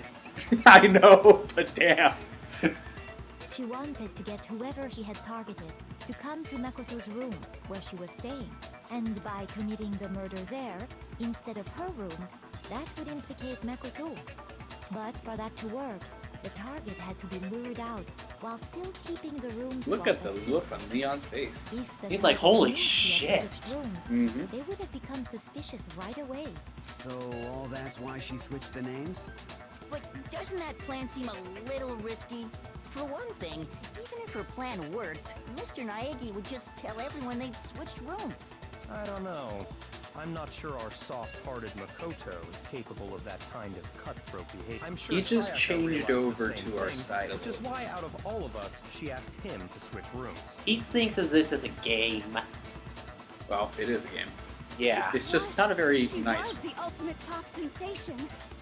fine. I know, but damn. She wanted to get whoever she had targeted to come to Makoto's room where she was staying. And by committing the murder there, instead of her room, that would implicate Makoto. But for that to work, the target had to be lured out while still keeping the room Look swap at the a secret. look on Leon's face. If the He's like, target "Holy knew she had shit." switched rooms, Mm-hmm. they would have become suspicious right away. So all that's why she switched the names? But doesn't that plan seem a little risky? For one thing, even if her plan worked, Mr. Naegi would just tell everyone they'd switched rooms. I don't know. I'm not sure our soft-hearted Makoto is capable of that kind of cutthroat behavior. I'm sure He just Sayaka changed realized the over same to our thing, side a which is little. why out of all of us, she asked him to switch rooms. He thinks of this as a game. Well, it is a game. Yeah. It's just not a very She nice was the ultimate pop sensation.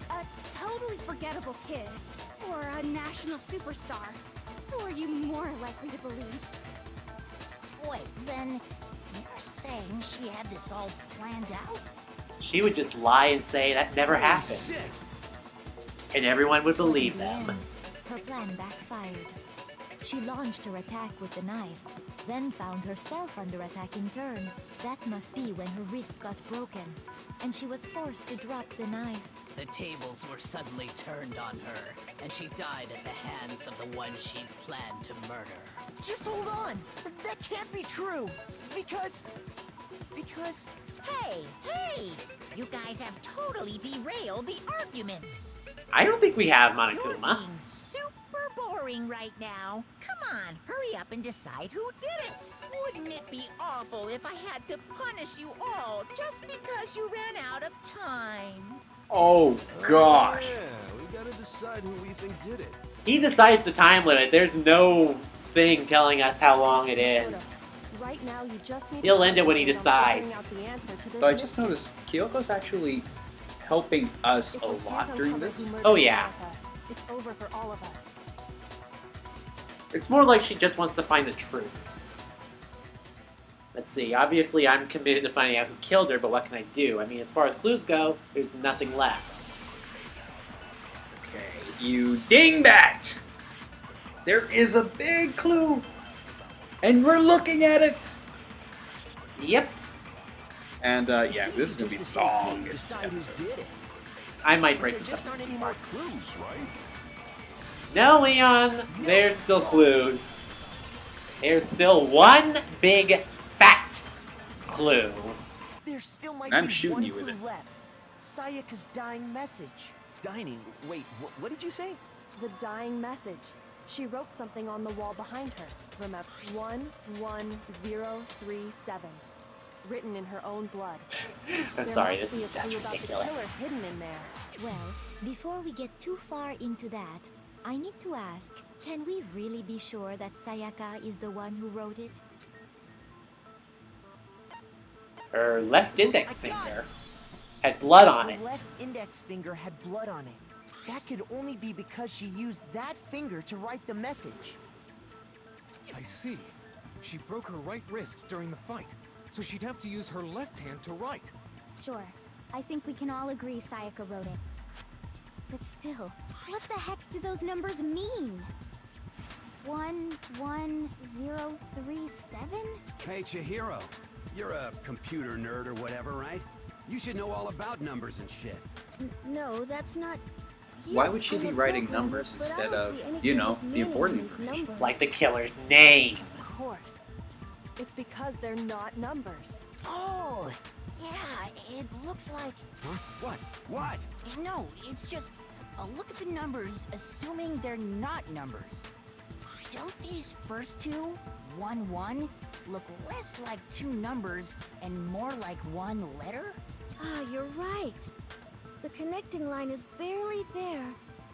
A totally forgettable kid. Or a national superstar. Who are you more likely to believe? Wait, then you're saying she had this all planned out? She would just lie and say that never Holy happened. shit! And everyone would believe In the them. end, her plan backfired. She launched her attack with the knife, then found herself under attack in turn. That must be when her wrist got broken, and she was forced to drop the knife. The tables were suddenly turned on her, and she died at the hands of the one she'd planned to murder. Just hold on! That can't be true! Because... Hey! You guys have totally derailed the argument! I don't think we have You're Monokuma. being super boring right now. Come on, hurry up and decide who did it. Wouldn't it be awful if I had to punish you all just because you ran out of time? Oh gosh. Yeah, we gotta decide who we think did it. He decides the time limit. There's no thing telling us how long it is. Right now, you just need He'll to end it when he concentrate on decides. figuring out the answer to this So I just mystery. noticed Kyoko's actually helping us If a we can't lot during uncover this. who murdered Oh, yeah. Sayaka, it's over for all of us. It's more like she just wants to find the truth. Let's see, obviously I'm committed to finding out who killed her, but what can I do? I mean, as far as clues go, there's nothing left. Okay, you dingbat! There is a big clue! And we're looking at it! Yep, And It's yeah, easy this is gonna be just the to say, "Hey, longest decide who episode. did it." I might But break there this just up. aren't any more clues, right? No, Leon, there's still clues. There's still one big fat clue. There still might I'm be shooting one you with clue it. left. Sayaka's dying message. Dining? Wait, what did you say? The dying message. She wrote something on the wall behind her. Remember, 11037. Written in her own blood. I'm There sorry, must this be is a clue just about the ridiculous. killer hidden in there. Well, before we get too far into that, I need to ask, can we really be sure that Sayaka is the one who wrote it? Her left index I got finger had blood on Her it. left index finger had blood on it. That could only be because she used that finger to write the message. I see. She broke her right wrist during the fight, so she'd have to use her left hand to write. Sure. I think we can all agree Sayaka wrote it. But still, what the heck do those numbers mean? 11037? Hey, Chihiro. You're a computer nerd or whatever, right? You should know all about numbers and shit. No, that's not... Why Yes, would she I'm be a writing programmer, numbers but I instead don't of, see any you kind know, of the meaning important in these information? numbers. Like the killer's name. Of course. It's because they're not numbers. Oh, yeah, it looks like... Huh? What? What? No, it's just... look at the numbers, assuming they're not numbers. Don't these first two, 1-1, look less like two numbers and more like one letter? Ah, you're right. The connecting line is barely there,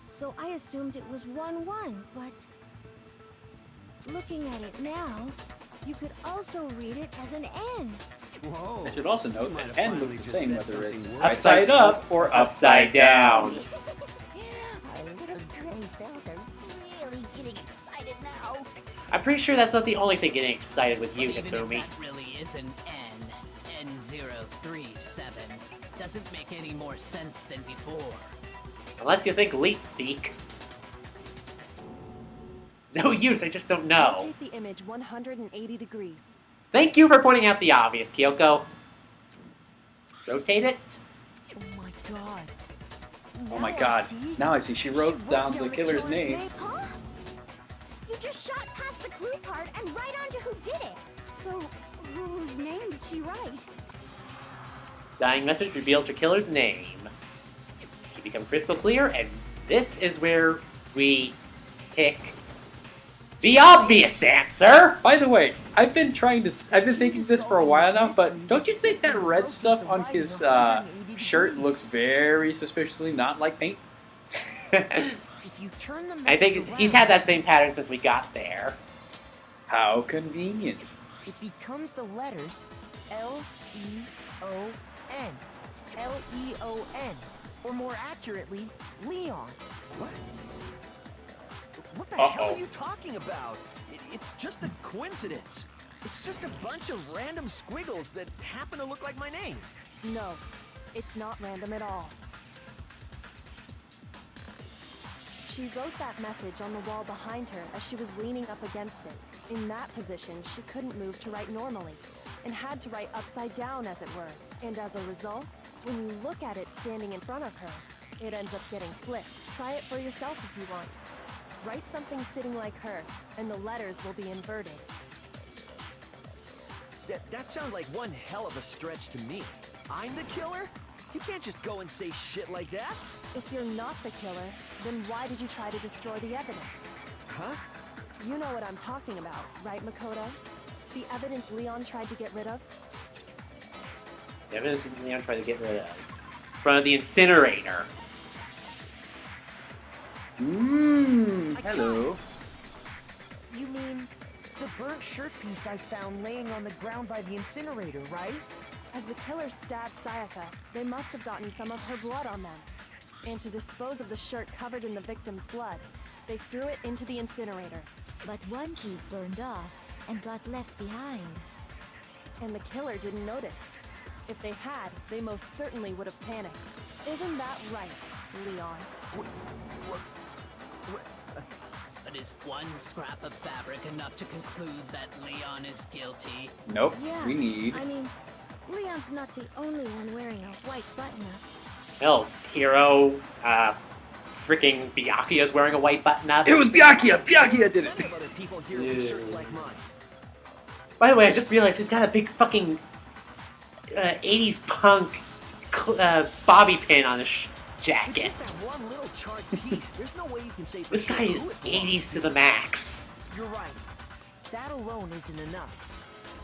so I assumed it was 1-1, but... Looking at it now, you could also read it as an N. Whoa. I should also You note might that have N finally looks the just same said whether it's something Upside up or upside down. Our little gray cells are really getting excited now. I'm pretty sure that's not the only thing getting excited with you, But even if Hifumi. that really is an N037 doesn't make any more sense than before. Unless you think Leet speak. No use, I just don't know. Rotate the image 180 degrees. Thank you for pointing out the obvious, Kyoko. Rotate it. Oh my god. Oh my god. Now I see. She wrote down the killer's name. Huh? You just shot past the clue part and right onto who did it. So, whose name did she write? Dying message reveals her killer's name. To become crystal clear, and this is where we pick the obvious answer. By the way, I've been thinking this for a while now, but don't you think that red stuff on his shirt looks very suspiciously not like paint? If you turn the I think he's had that same pattern since we got there. How convenient. It becomes the letters L-E-O-N. L-E-O-N. Or more accurately, Leon. What? What the hell are you talking about? It's just a coincidence. It's just a bunch of random squiggles that happen to look like my name. No, it's not random at all. She wrote that message on the wall behind her as she was leaning up against it. In that position, she couldn't move to write normally, and had to write upside down, as it were. And as a result, when you look at it standing in front of her, it ends up getting flipped. Try it for yourself if you want. Write something sitting like her, and the letters will be inverted. That sounds like one hell of a stretch to me. I'm the killer? You can't just go and say shit like that. If you're not the killer, then why did you try to destroy the evidence? Huh? You know what I'm talking about, right, Makoto? The evidence Leon tried to get rid of? The evidence Leon tried to get rid of. In front of the incinerator. Hello. You mean the burnt shirt piece I found laying on the ground by the incinerator, right? As the killer stabbed Sayaka, they must have gotten some of her blood on them. And to dispose of the shirt covered in the victim's blood, they threw it into the incinerator. But one piece burned off and got left behind. And the killer didn't notice. If they had, they most certainly would have panicked. Isn't that right, Leon? But is one scrap of fabric enough to conclude that Leon is guilty? Nope. Yeah, We need. I mean, Leon's not the only one wearing a white button-up. Hell, Hero, freaking Byakuya's wearing a white button-up. It was Byakuya! Byakuya did it! Plenty of other people here with shirts like mine. By the way, I just realized he's got a big fucking 80s punk bobby pin on his jacket. It's just that one little charred piece. There's no way you can say for This sure guy is who it belongs 80s to the max. You're right. That alone isn't enough.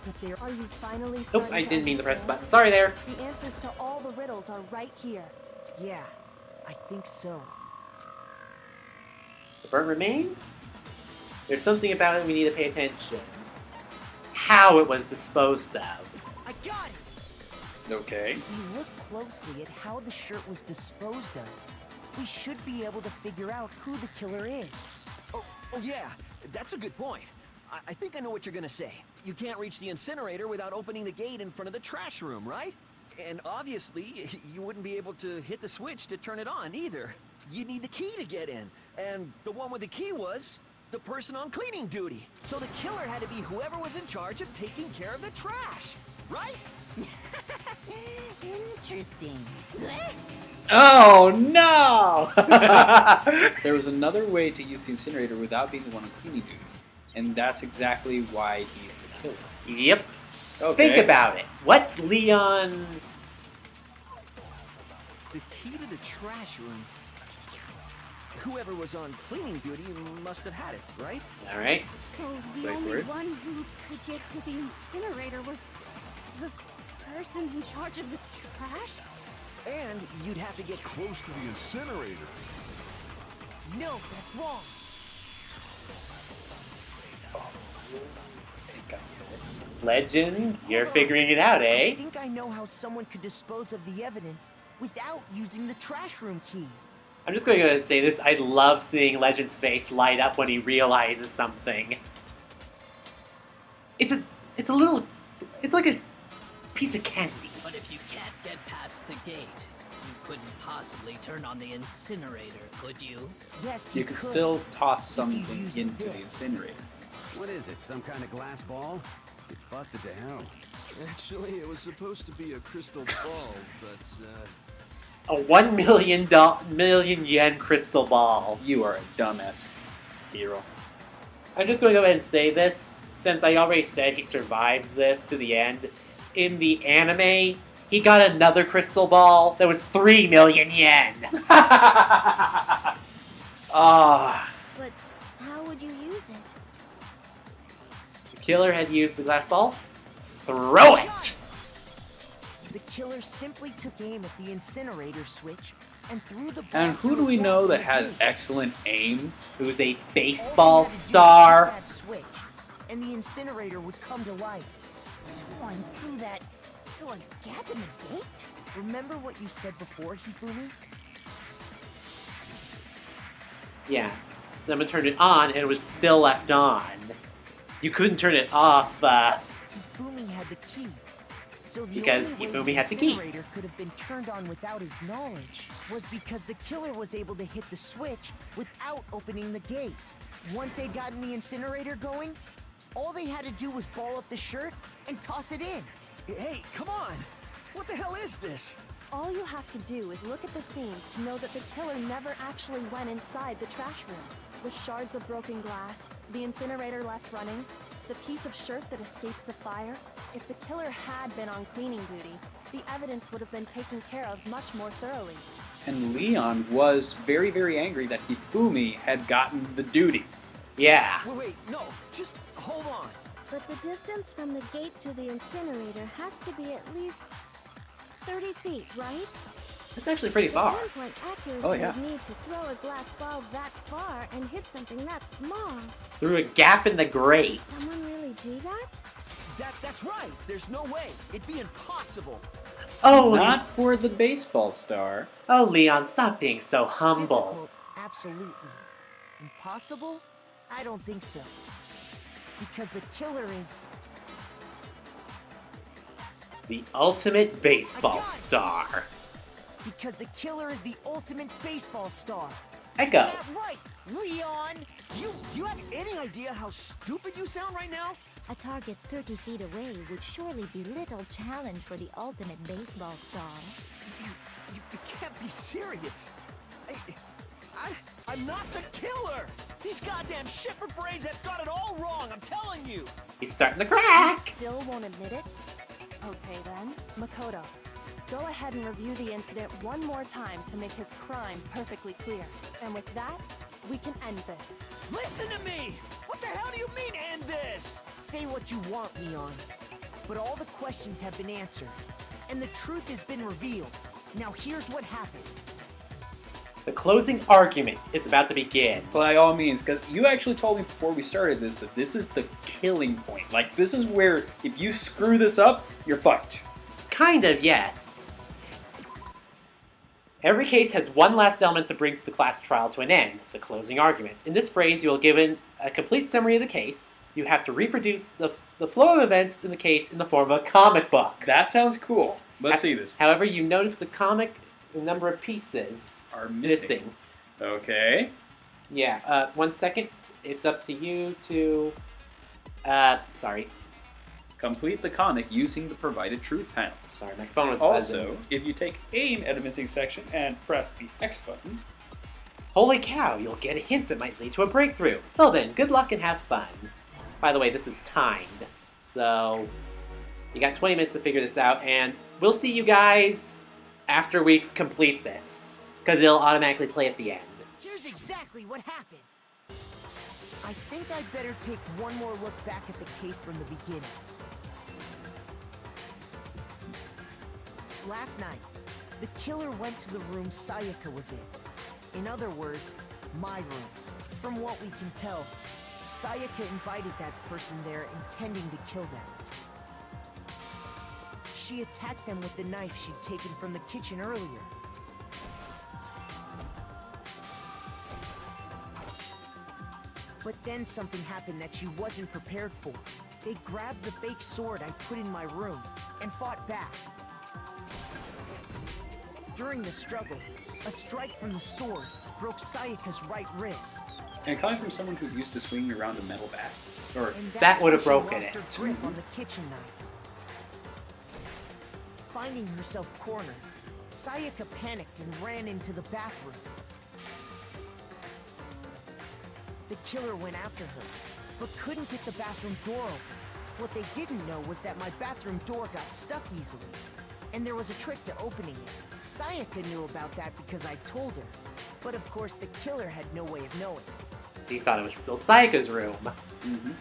But there are you finally Oh, starting I to didn't mean to press the understand? button. Sorry there. The answers to all the riddles are right here. Yeah, I think so. The burn remains? There's something about it we need to pay attention. How it was disposed of. I got it! Okay. If you look closely at how the shirt was disposed of, we should be able to figure out who the killer is. Oh yeah, that's a good point. I think I know what you're gonna say. You can't reach the incinerator without opening the gate in front of the trash room, right? And obviously, you wouldn't be able to hit the switch to turn it on either. You'd need the key to get in. And the one with the key was the person on cleaning duty. So the killer had to be whoever was in charge of taking care of the trash, right? Interesting. Oh no! There was another way to use the incinerator without being the one on cleaning duty. And that's exactly why he's the killer. Yep. Okay. Think about it. What's Leon's... The key to the trash room. Whoever was on cleaning duty must have had it, right? Alright. So the Wait only for it. one who could get to the incinerator was the person in charge of the trash? And you'd have to get close to the incinerator. No, that's wrong. Legend, you're figuring it out, I eh? think I know how someone could dispose of the evidence without using the trash room key. I'm just going to say this. I love seeing Legend's face light up when he realizes something. It's like a piece of candy. But if you can't get past the gate, you couldn't possibly turn on the incinerator, could you? Yes, You you could could. still toss you something used into the this. incinerator. What is it, some kind of glass ball? It's busted to hell. Actually, it was supposed to be a crystal ball, but, A 1 million yen crystal ball. You are a dumbass, hero. I'm just going to go ahead and say this, since I already said he survives this to the end. In the anime, he got another crystal ball that was 3 million yen. Ah. But how would you use it? The killer had used the glass ball. Throw it! The killer simply took aim at the incinerator switch and threw the ball. And who through do a we know gap that in has the gate. excellent aim? Who's a All they baseball had to do was star. hit that switch, and the incinerator would come to life. Someone threw a gap in the gate? Remember what you said before, Hifumi? Yeah. Someone turned it on and it was still left on. You couldn't turn it off, Hifumi had the key. So the Because only way Hifumi the has the key. incinerator could have been turned on without his knowledge was because the killer was able to hit the switch without opening the gate. Once they'd gotten the incinerator going, all they had to do was ball up the shirt and toss it in. hey, come on! What the hell is this? All you have to do is look at the scene to know that the killer never actually went inside the trash room. The shards of broken glass, the incinerator left running, the piece of shirt that escaped the fire. If the killer had been on cleaning duty, the evidence would have been taken care of much more thoroughly. And Leon was very, very angry that Hifumi had gotten the duty. yeah. Wait, no, just hold on. But the distance from the gate to the incinerator has to be at least 30 feet, right? That's actually pretty far. Pinpoint accuracy Oh, yeah. would need to throw a glass ball that far and hit something that small. Through a gap in the grate. Did someone really do that? That's right. There's no way. It'd be impossible. Oh, Not for the baseball star. oh, Leon, stop being so humble. Difficult, absolutely. Impossible? I don't think so. Because the killer is... The ultimate baseball star. Because the killer is the ultimate baseball star. Echo. Isn't that right, Leon? Do you have any idea how stupid you sound right now? A target 30 feet away would surely be little challenge for the ultimate baseball star. You can't be serious. I'm not the killer. These goddamn shipper brains have got it all wrong. I'm telling you. He's starting to You crack. still won't admit it? Okay then, Makoto. Go ahead and review the incident one more time to make his crime perfectly clear. And with that, we can end this. Listen to me. What the hell do you mean end this? Say what you want, Leon. But all the questions have been answered. And the truth has been revealed. Now here's what happened. The closing argument is about to begin. By all means, because you actually told me before we started this that this is the killing point. Like, this is where if you screw this up, you're fucked. Kind of, yes. Every case has one last element to bring the class trial to an end, the closing argument. In this phrase, you will given a complete summary of the case. You have to reproduce the flow of events in the case in the form of a comic book. That sounds cool. Let's see this. However, you notice the comic number of pieces Are missing. Okay. Yeah, 1 second. It's up to you to... sorry. Complete the comic using the provided truth panels. Sorry, my phone was buzzing. Also, if you take aim at a missing section and press the X button, Holy cow, you'll get a hint that might lead to a breakthrough. Well then, good luck and have fun. By the way, this is timed, so you got 20 minutes to figure this out, and we'll see you guys after we complete this, because it'll automatically play at the end. Here's exactly what happened. I think I'd better take one more look back at the case from the beginning. Last night, the killer went to the room Sayaka was in. In other words, my room. From what we can tell, Sayaka invited that person there intending to kill them. She attacked them with the knife she'd taken from the kitchen earlier. But then something happened that she wasn't prepared for. They grabbed the fake sword I put in my room and fought back. During the struggle, a strike from the sword broke Sayaka's right wrist. And coming from someone who's used to swinging around a metal bat, or And That that's would have when she broken lost it. her grip on the kitchen knife. Finding herself cornered, Sayaka panicked and ran into the bathroom. The killer went after her, but couldn't get the bathroom door open. What they didn't know was that my bathroom door got stuck easily, and there was a trick to opening it. Sayaka knew about that because I told her, but of course the killer had no way of knowing. So you thought it was still Sayaka's room. mm-hmm.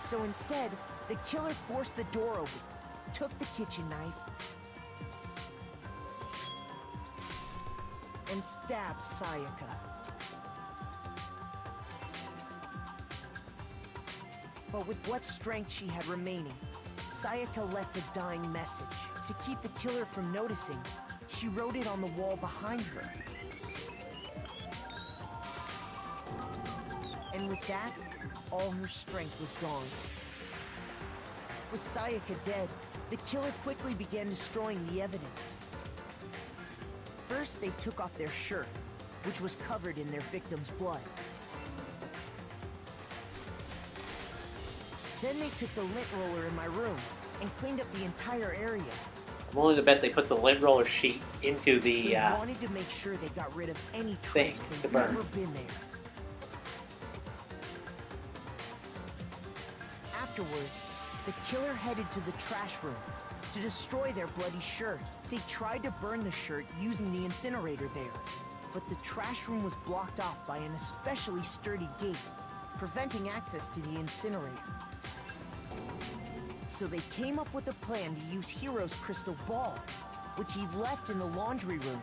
So instead, the killer forced the door open, took the kitchen knife, and stabbed Sayaka. But with what strength she had remaining, Sayaka left a dying message. To keep the killer from noticing, she wrote it on the wall behind her. And with that, all her strength was gone. With Sayaka dead, the killer quickly began destroying the evidence. First, they took off their shirt, which was covered in their victim's blood. Then they took the lint roller in my room and cleaned up the entire area. I'm willing to bet they put the lint roller sheet into the They wanted to make sure they got rid of any thing trace to they'd burn. ever been there. Afterwards, the killer headed to the trash room to destroy their bloody shirt. They tried to burn the shirt using the incinerator there, but the trash room was blocked off by an especially sturdy gate, preventing access to the incinerator. So they came up with a plan to use Hero's crystal ball, which he left in the laundry room.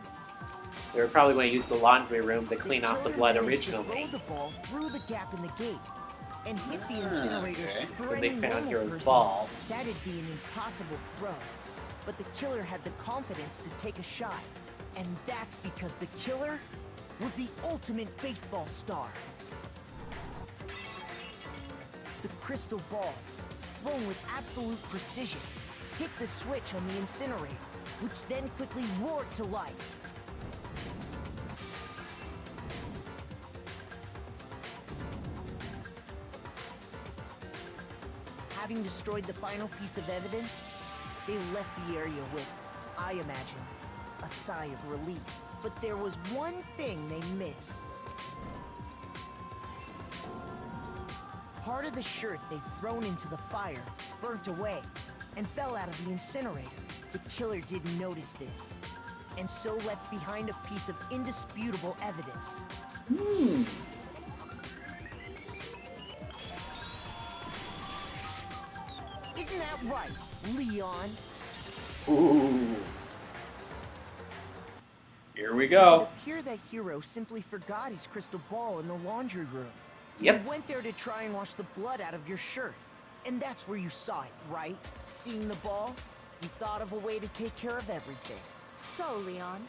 They were probably going to use the laundry room to The clean off the killer blood managed to originally. throw the ball through the gap in the gate and hit the incinerator okay. for When they any found normal Hero's person. ball. That'd be an impossible throw. But the killer had the confidence to take a shot. And that's because the killer was the ultimate baseball star. The crystal ball, thrown with absolute precision, hit the switch on the incinerator, which then quickly roared to life. Having destroyed the final piece of evidence, they left the area with, I imagine, a sigh of relief. But there was one thing they missed. Part of the shirt they'd thrown into the fire burnt away and fell out of the incinerator. The killer didn't notice this, and so left behind a piece of indisputable evidence. Isn't that right, Leon? Ooh. Here we It go. would appear that Hero simply forgot his crystal ball in the laundry room. Yep. You went there to try and wash the blood out of your shirt. And that's where you saw it, right? Seeing the ball? You thought of a way to take care of everything. So, Leon,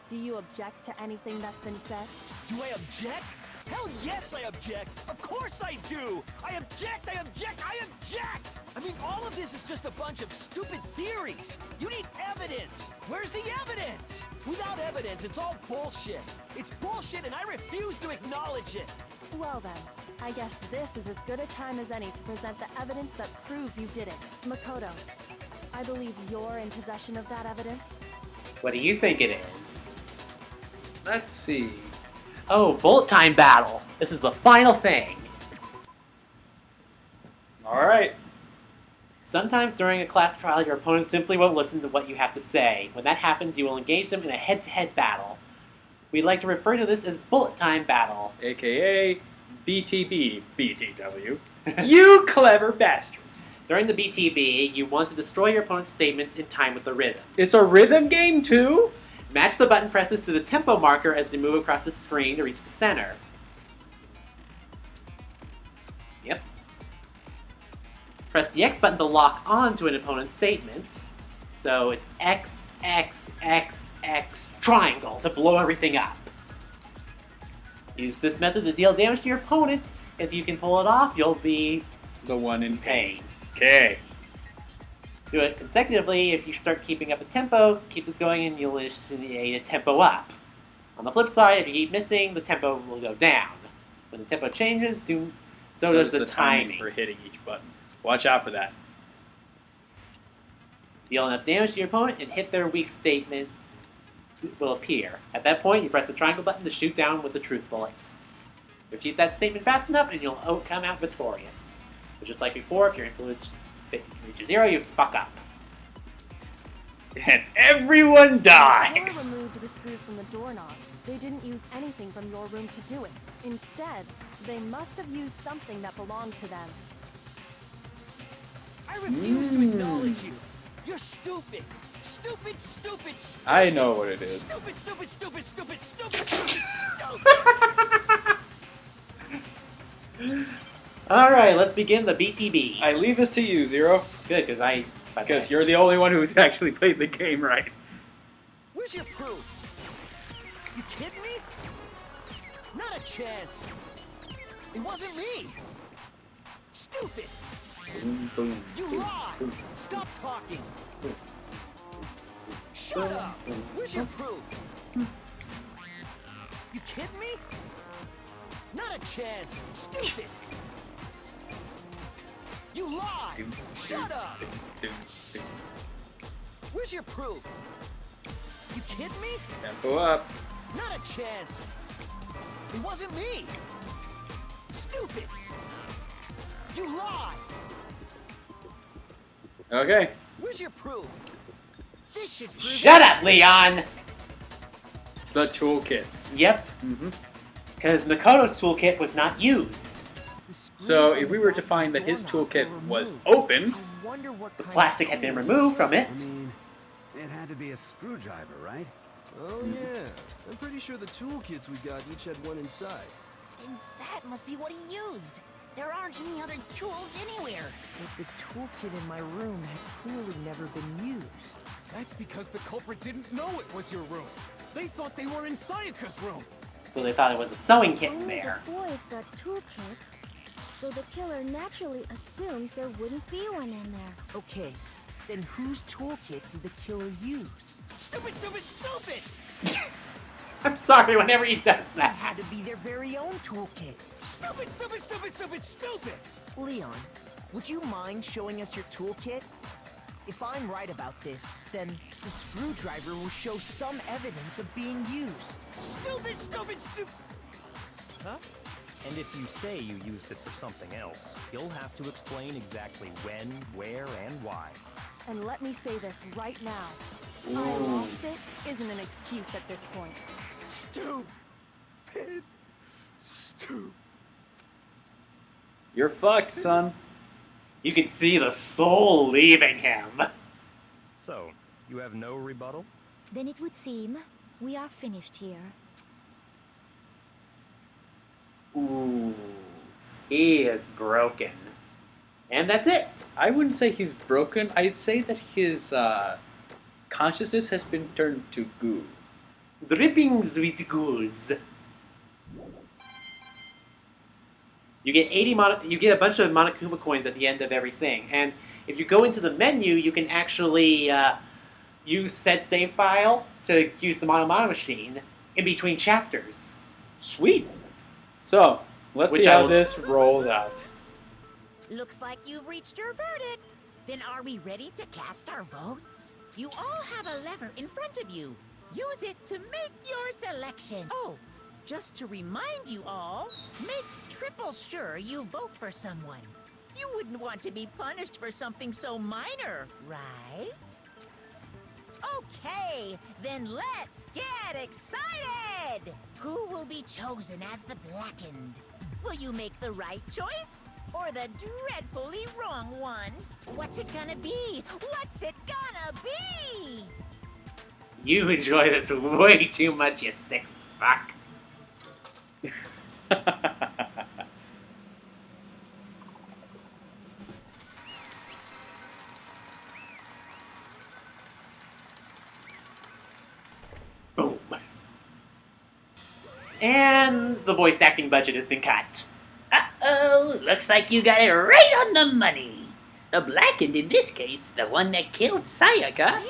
do you object to anything that's been said? Do I object? Hell yes, I object! Of course I do! I object! I object! I object! I mean, all of this is just a bunch of stupid theories! You need evidence! Where's the evidence? Without evidence, it's all bullshit! It's bullshit and I refuse to acknowledge it! Well then, I guess this is as good a time as any to present the evidence that proves you did it. Makoto, I believe you're in possession of that evidence. What do you think it is? Let's see. Oh, bullet time battle. This is the final thing. Alright. Sometimes during a class trial, your opponent simply won't listen to what you have to say. When that happens, you will engage them in a head-to-head battle. We like to refer to this as bullet time battle. AKA BTB BTW. You clever bastards. During the BTB, you want to destroy your opponent's statements in time with the rhythm. It's a rhythm game too? Match the button presses to the tempo marker as they move across the screen to reach the center. Yep. Press the X button to lock on to an opponent's statement. So it's X, X, X, X, triangle to blow everything up. Use this method to deal damage to your opponent. If you can pull it off, you'll be The one in pain. Okay. Do it consecutively. If you start keeping up a tempo, keep this going and you'll initiate a tempo up. On the flip side, if you keep missing, the tempo will go down. When the tempo changes, so does the timing for hitting each button. Watch out for that. Deal enough damage to your opponent and hit their weak statement will appear. At that point, you press the triangle button to shoot down with the truth bullet. Repeat that statement fast enough and you'll come out victorious. But just like before, if your influence reaches 0, you fuck up. And everyone Before dies! removed the screws from the doorknob, they didn't use anything from your room to do it. Instead, they must have used something that belonged to them. I refuse to acknowledge you. You're stupid. Stupid, stupid, stupid. I know what it is. Stupid, stupid, stupid, stupid, stupid, stupid, stupid. Alright, let's begin the BTB. I leave this to you, Zero. Good, because you're the only one who's actually played the game right. Where's your proof? You kidding me? Not a chance. It wasn't me. Stupid. You lied. Stop talking. Shut up. Where's your proof? You kidding me? Not a chance. Stupid. You lied. Shut up. Where's your proof? You kidding me? Tempo up. Not a chance. It wasn't me. Stupid. You lied. Okay. Where's your proof? This should prove Shut up, Leon! The toolkit. Yep. Because Makoto's toolkit was not used. So if we were to find that his toolkit was open, the plastic had been removed from it. I mean, it had to be a screwdriver, right? Oh yeah, I'm pretty sure the toolkits we got each had one inside. And that must be what he used. There aren't any other tools anywhere. But the toolkit in my room had clearly never been used. That's because the culprit didn't know it was your room. They thought they were in Sayaka's room. So they thought it was a sewing kit in Only there. the boys got toolkits, so the killer naturally assumed there wouldn't be one in there. Okay, then whose toolkit did the killer use? Stupid, stupid, stupid! I'm sorry, whenever he does It that. had to be their very own toolkit. Stupid, stupid, stupid, stupid, stupid! Leon, would you mind showing us your toolkit? If I'm right about this, then the screwdriver will show some evidence of being used. Stupid, stupid, stupid! Huh? And if you say you used it for something else, you'll have to explain exactly when, where, and why. And let me say this right now. I lost it isn't an excuse at this point. Stupid. Stupid. you're fucked, son. You can see the soul leaving him. So, you have no rebuttal? Then it would seem we are finished here. Ooh, he is broken. And that's it. I wouldn't say he's broken. I'd say that his consciousness has been turned to goo. Drippings with goose. You get you get a bunch of Monokuma coins at the end of everything, and if you go into the menu, you can actually use said save file to use the Mono machine in between chapters. Sweet. So, let's see how this rolls out. Looks like you've reached your verdict. Then are we ready to cast our votes? You all have a lever in front of you. Use it to make your selection. Oh, just to remind you all, make triple sure you vote for someone. You wouldn't want to be punished for something so minor, right? Okay, then let's get excited! Who will be chosen as the Blackened? Will you make the right choice? Or the dreadfully wrong one? What's it gonna be? What's it gonna be? You enjoy this way too much, you sick fuck. Boom. And the voice acting budget has been cut. Uh-oh, looks like you got it right on the money. The blackened in this case, the one that killed Sayaka,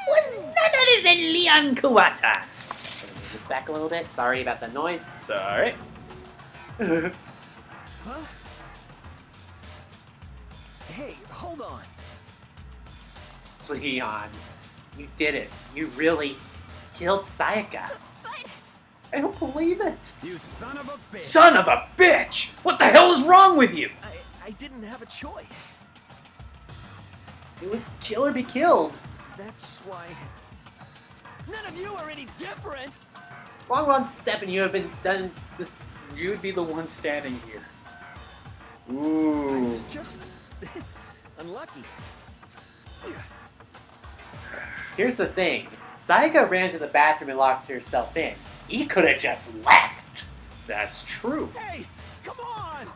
was none other than Leon Kawata. Move this back a little bit. Sorry about the noise. Sorry. Huh? Hey, hold on. Leon, you did it. You really killed Sayaka. I don't believe it. You son of a bitch! Son of a bitch! What the hell is wrong with you? I didn't have a choice. It was kill or be killed. That's why... None of you are any different! Long one step and you have been done this. You'd be the one standing here. I Ooh. was just... unlucky. Here's the thing. Sayaka ran to the bathroom and locked herself in. He could have just left. That's true. Hey, come on!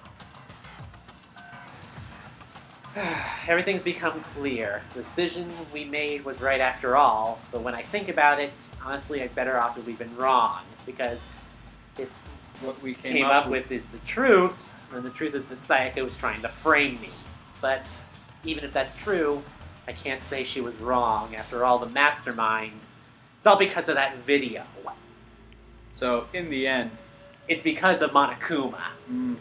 Everything's become clear. The decision we made was right after all, but when I think about it, honestly, I'd better off if we've been wrong, because if What we came up with is the truth, then the truth is that Sayaka was trying to frame me. But even if that's true, I can't say she was wrong. After all, the mastermind, it's all because of that video. So, in the end... It's because of Monokuma. Mm-hmm.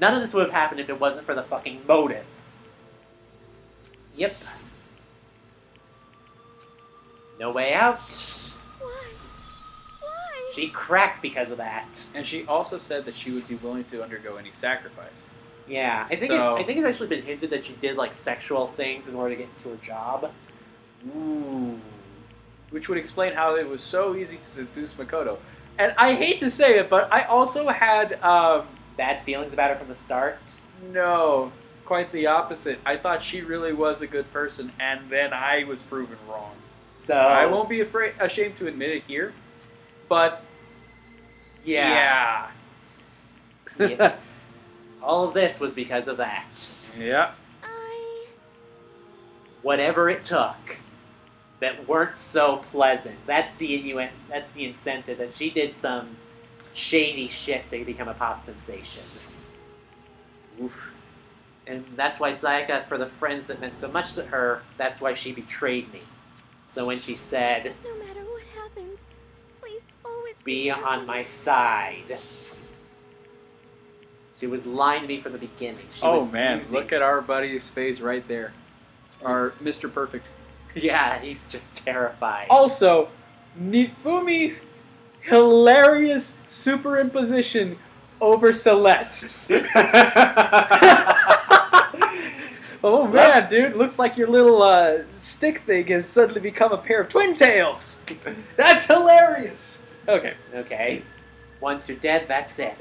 None of this would have happened if it wasn't for the fucking motive. Yep. No way out. Why? Why? She cracked because of that. And she also said that she would be willing to undergo any sacrifice. Yeah, I think So- I think it's actually been hinted that she did like sexual things in order to get into her job. Ooh. Which would explain how it was so easy to seduce Makoto. And I hate to say it, but I also had, Bad feelings about her from the start. no, quite the opposite. I thought she really was a good person, and then I was proven wrong. So I won't be ashamed to admit it here, but yeah. Yeah. All of this was because of that. Yeah. Whatever it took that weren't so pleasant. That's the incentive that she did some shady shit to become a pop sensation. Oof. And that's why Sayaka, for the friends that meant so much to her, that's why she betrayed me. So when she said, No matter what happens, please always be on my side, she was lying to me from the beginning. She Oh was man, using- look at our buddy's face right there. Our Mr. Perfect. Yeah, he's just terrified. Also, Nifumi's hilarious superimposition over Celeste. Oh man, dude, looks like your little stick thing has suddenly become a pair of twin tails. That's hilarious. Okay. Okay. Once you're dead, that's it.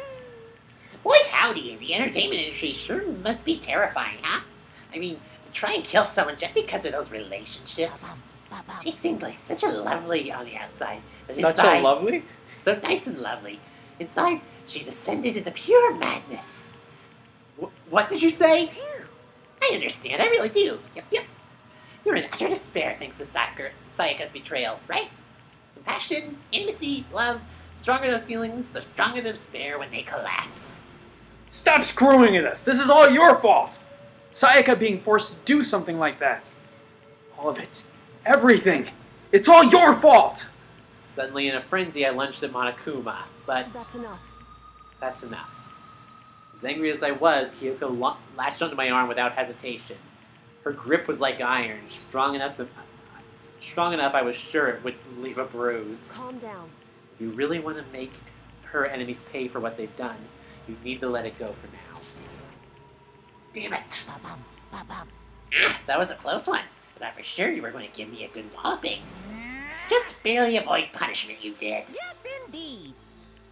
Boy howdy, the entertainment industry sure must be terrifying, huh? I mean, to try and kill someone just because of those relationships. She seemed like such a lovely on the outside. But Such inside, a lovely? So nice and lovely. Inside, she's ascended into pure madness. What did you say? I understand, I really do. Yep. You're in utter despair thanks to Sayaka's betrayal, right? Compassion, intimacy, love. Stronger those feelings, the stronger the despair when they collapse. Stop screwing with us. This is all your fault. Sayaka being forced to do something like that. All of it. Everything. It's all your fault. Suddenly in a frenzy, I lunged at Monokuma, but That's enough. that's enough. As angry as I was, Kyoko latched onto my arm without hesitation. Her grip was like iron, strong enough I was sure it would leave a bruise. Calm down. If you really want to make her enemies pay for what they've done, you need to let it go for now. Damn it. That was a close one. But I for sure you were going to give me a good walloping. Just barely avoid punishment, you did. Yes, indeed.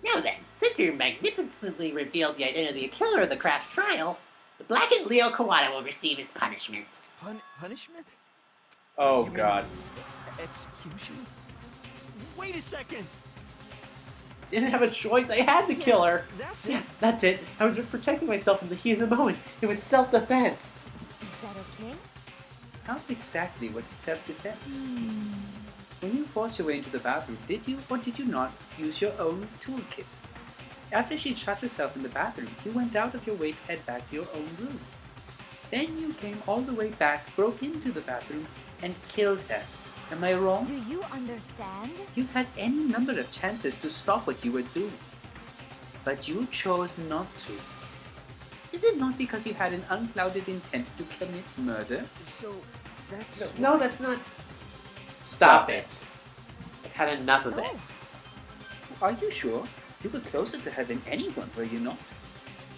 Now then, since you magnificently revealed the identity of the killer of the crash trial, the blackened Leo Kawada will receive his punishment. Punishment? Oh You mean god. Execution? Wait a second! Didn't have a choice, I had to kill her. That's it. Yeah, that's it. I was just protecting myself in the heat of the moment. It was self-defense. Is that okay? How exactly was it self-defense? When you forced your way into the bathroom, did you or did you not use your own toolkit? After she shut herself in the bathroom, you went out of your way to head back to your own room. Then you came all the way back, broke into the bathroom, and killed her. Am I wrong? Do you understand? You had any number of chances to stop what you were doing. But you chose not to. Is it not because you had an unclouded intent to commit murder? So, that's... No, that's not... Stop it. I've had enough of this. Are you sure? You were closer to her than anyone, were you not?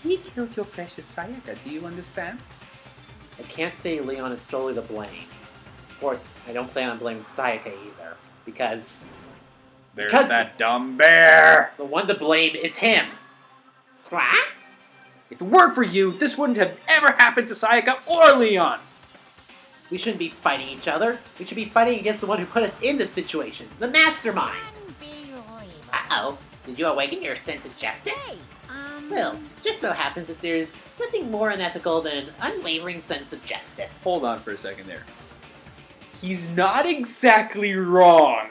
He killed your precious Sayaka, do you understand? I can't say Leon is solely to blame. Of course, I don't plan on blaming Sayaka either, because... There's that dumb bear! The one to blame is him. Squaw? If it weren't for you, this wouldn't have ever happened to Sayaka or Leon! We shouldn't be fighting each other. We should be fighting against the one who put us in this situation, the mastermind. Uh-oh. Did you awaken your sense of justice? Well, just so happens that there's nothing more unethical than an unwavering sense of justice. Hold on for a second there. He's not exactly wrong.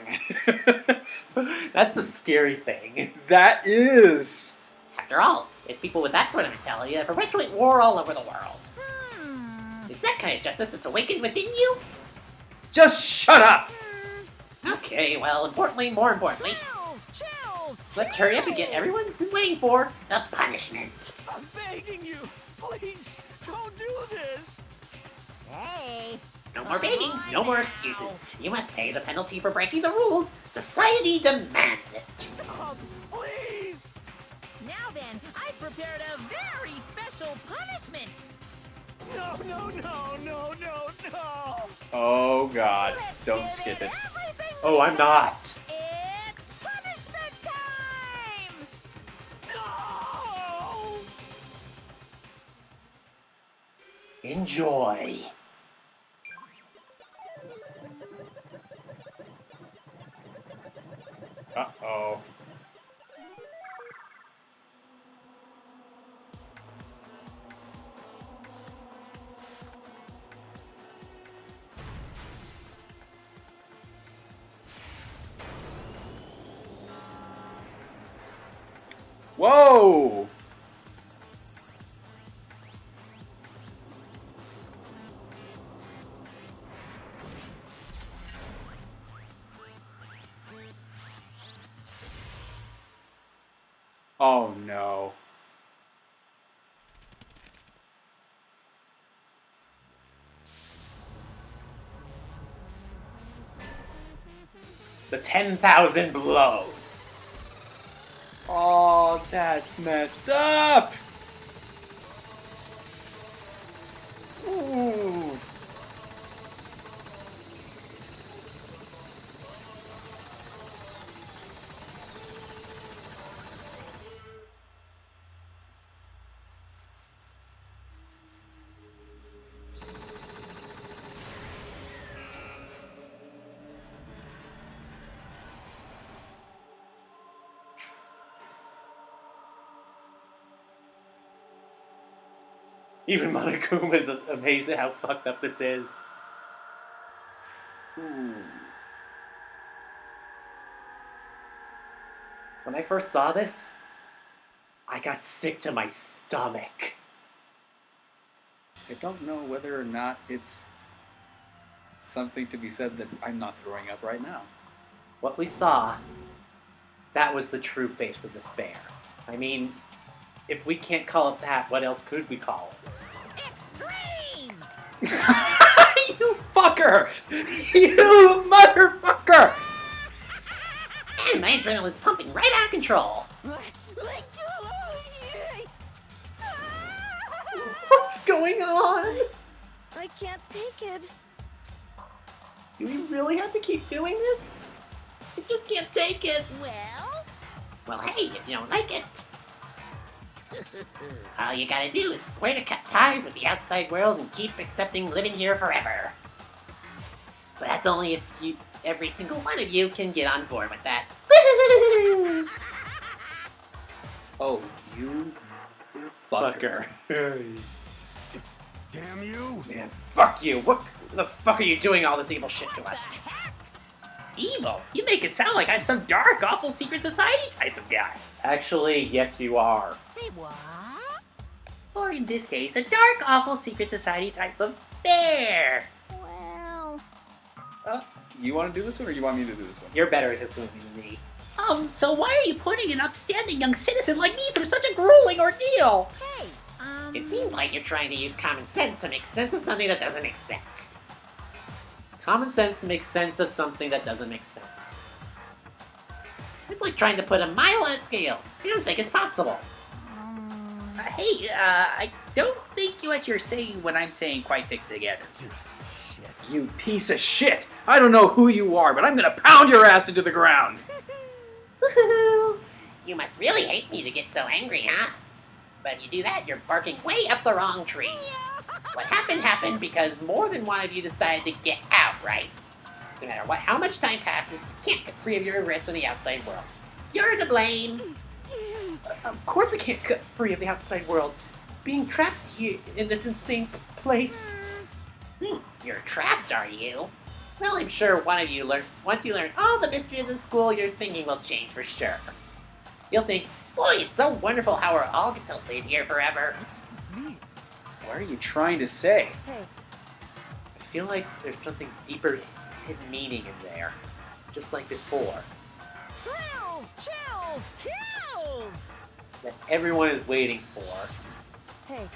That's the scary thing. That is. After all, it's people with that sort of mentality that perpetuate war all over the world. It's that kind of justice that's awakened within you? Just shut up! Okay, well, more importantly, Chills! Let's hurry up and get everyone been waiting for the punishment. I'm begging you! Please, don't do this! Hey! No more begging, no more excuses. You must pay the penalty for breaking the rules. Society demands it. Stop! Please! Now then, I've prepared a very special punishment. No, no, no, no, no, no! Oh god, don't skip it. Oh, I'm not. It's punishment time! No! Enjoy. Uh-oh. Whoa! Oh no. The 10,000 blows. Oh, that's messed up! Ooh. Even Monokuma is amazed at how fucked up this is. Ooh. When I first saw this, I got sick to my stomach. I don't know whether or not it's something to be said that I'm not throwing up right now. What we saw, that was the true face of despair. I mean, if we can't call it that, what else could we call it? Extreme! You fucker! You motherfucker! And my adrenaline's pumping right out of control. What's going on? I can't take it. Do we really have to keep doing this? I just can't take it. Well, hey, if you don't like it, all you gotta do is swear to cut ties with the outside world and keep accepting living here forever. But that's only if every single one of you can get on board with that. Oh, you fucker. Damn you! Man, fuck you. What the fuck are you doing all this evil shit to us? Evil? You make it sound like I'm some dark, awful secret society type of guy. Actually, yes you are. Say what? Or in this case, a dark, awful secret society type of bear. Well... You want to do this one, or you want me to do this one? You're better at this movie than me. So why are you putting an upstanding young citizen like me through such a grueling ordeal? Hey, It seems like you're trying to use common sense to make sense of something that doesn't make sense. Common sense to make sense of something that doesn't make sense. It's like trying to put a mile on a scale. You don't think it's possible. I don't think what you're saying what I'm saying quite fit together. You piece of shit! I don't know who you are, but I'm gonna pound your ass into the ground! Woohoo! You must really hate me to get so angry, huh? But if you do that, you're barking way up the wrong tree. What happened because more than one of you decided to get out, right? No matter how much time passes, you can't get free of your arrest from the outside world. You're to blame. Of course we can't get free of the outside world. Being trapped here in this insane place. You're trapped, are you? Well, I'm sure once you learn all the mysteries of school, your thinking will change for sure. You'll think, boy, it's so wonderful how we're all going to live here forever. What does this mean? What are you trying to say? Hey, I feel like there's something deeper hidden meaning in there. Just like before. Thrills, chills, kills! That everyone is waiting for. hey,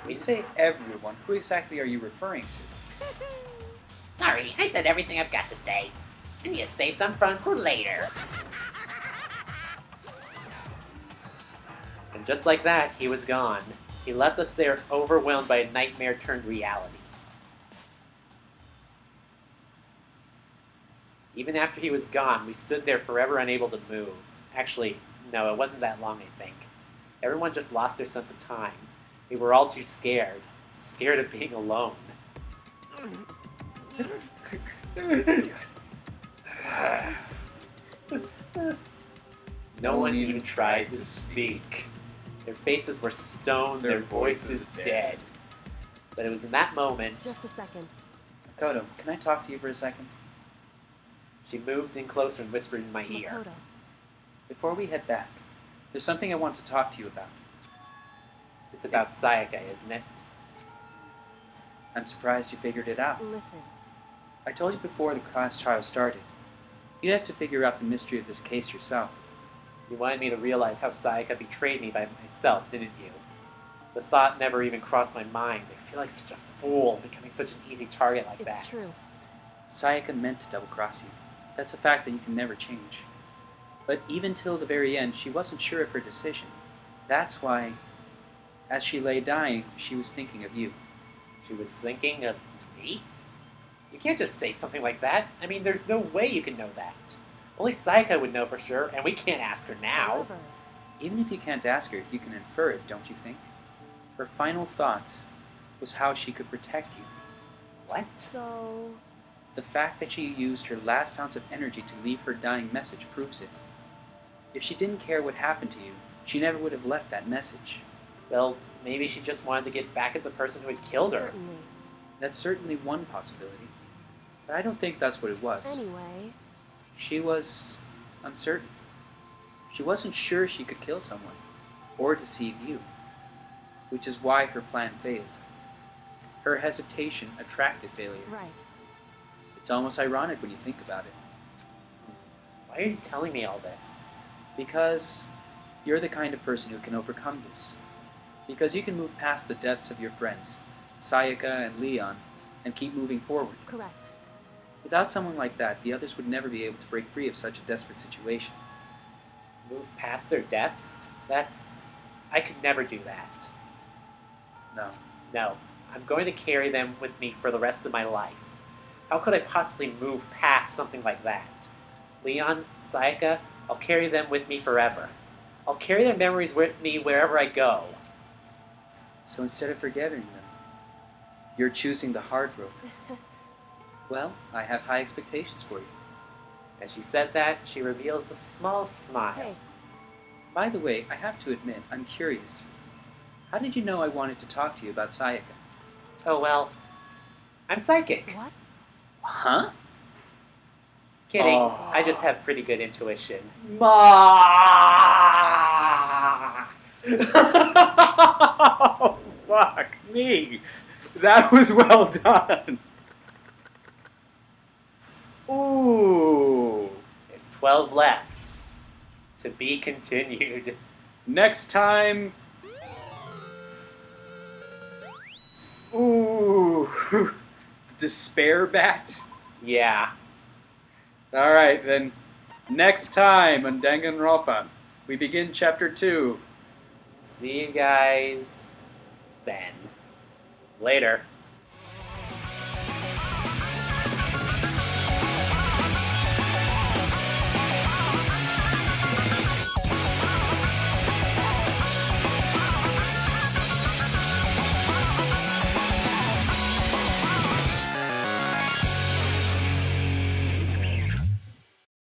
When you say everyone, who exactly are you referring to? Sorry, I said everything I've got to say. I need to save some fun for later. And just like that, he was gone. He left us there overwhelmed by a nightmare turned reality. Even after he was gone, we stood there forever unable to move. Actually, no, it wasn't that long, I think. Everyone just lost their sense of time. We were all too scared. Scared of being alone. No one even tried to speak. Their faces were stone, their voices dead. But it was in that moment... just a second. Makoto, can I talk to you for a second? She moved in closer and whispered in my ear. Makoto. Before we head back, there's something I want to talk to you about. It's about Sayaka, isn't it? I'm surprised you figured it out. Listen. I told you before the class trial started. You'd have to figure out the mystery of this case yourself. You wanted me to realize how Sayaka betrayed me by myself, didn't you? The thought never even crossed my mind. I feel like such a fool, becoming such an easy target like that. It's true. Sayaka meant to double-cross you. That's a fact that you can never change. But even till the very end, she wasn't sure of her decision. That's why, as she lay dying, she was thinking of you. She was thinking of me? You can't just say something like that. I mean, there's no way you can know that. Only Sayaka would know for sure, and we can't ask her now. However, Even if you can't ask her, you can infer it, don't you think? Her final thought was how she could protect you. What? so... The fact that she used her last ounce of energy to leave her dying message proves it. If she didn't care what happened to you, she never would have left that message. Well, maybe she just wanted to get back at the person who had killed her. Certainly. That's certainly one possibility. But I don't think that's what it was. Anyway, She was uncertain. She wasn't sure she could kill someone, or deceive you, which is why her plan failed. Her hesitation attracted failure. right. It's almost ironic when you think about it. Why are you telling me all this? Because you're the kind of person who can overcome this. Because you can move past the deaths of your friends, Sayaka and Leon, and keep moving forward. Correct. Without someone like that, the others would never be able to break free of such a desperate situation. Move past their deaths? I could never do that. No. No, I'm going to carry them with me for the rest of my life. How could I possibly move past something like that? Leon, Sayaka, I'll carry them with me forever. I'll carry their memories with me wherever I go. So instead of forgetting them, you're choosing the hard road. Well, I have high expectations for you. As she said that, she reveals the small smile. Hey, By the way, I have to admit, I'm curious. How did you know I wanted to talk to you about Sayaka? Oh well, I'm psychic. what? Huh? Kidding, Oh. I just have pretty good intuition. Oh, fuck me. That was well done. Ooh. There's 12 left. To be continued. Next time... Ooh. Despair bat? Yeah. Alright, then. Next time on Danganronpa, we begin Chapter 2. See you guys then. Later.